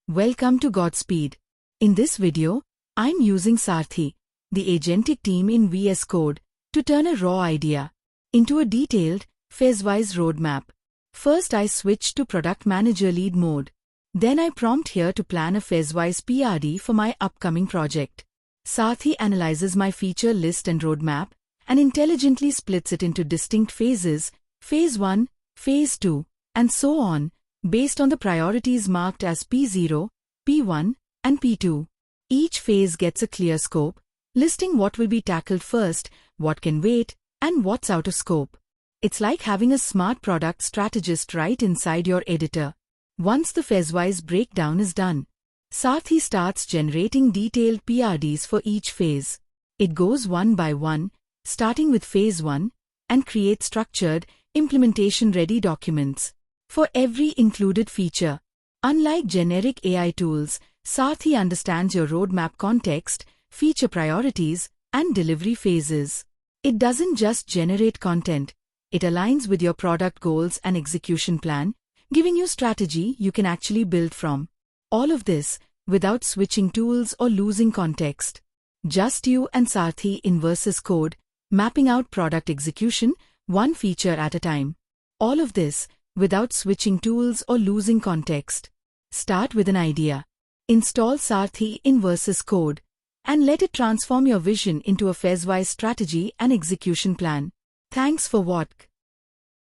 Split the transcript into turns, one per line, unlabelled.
Welcome to Godspeed. In this video, I'm using Saarthi, the agentic team in VS Code, to turn a raw idea into a detailed, phase-wise roadmap. First I switch to Product Manager Lead mode. Then I prompt here to plan a phase-wise PRD for my upcoming project. Saarthi analyzes my feature list and roadmap and intelligently splits it into distinct phases, Phase 1, Phase 2, and so on, based on the priorities marked as P0, P1, and P2. Each phase gets a clear scope, listing what will be tackled first, what can wait, and what's out of scope. It's like having a smart product strategist right inside your editor. Once the phase-wise breakdown is done, Saarthi starts generating detailed PRDs for each phase. It goes one by one, starting with Phase 1, and creates structured, implementation-ready documents for every included feature. Unlike generic AI tools, Saarthi understands your roadmap context, feature priorities, and delivery phases. It doesn't just generate content, it aligns with your product goals and execution plan, giving you strategy you can actually build from. All of this without switching tools or losing context. Just you and Saarthi in VS Code, mapping out product execution, one feature at a time. All of this without switching tools or losing context. Start with an idea. Install Saarthi in VS Code, and let it transform your vision into a phase-wise strategy and execution plan. Thanks for watching.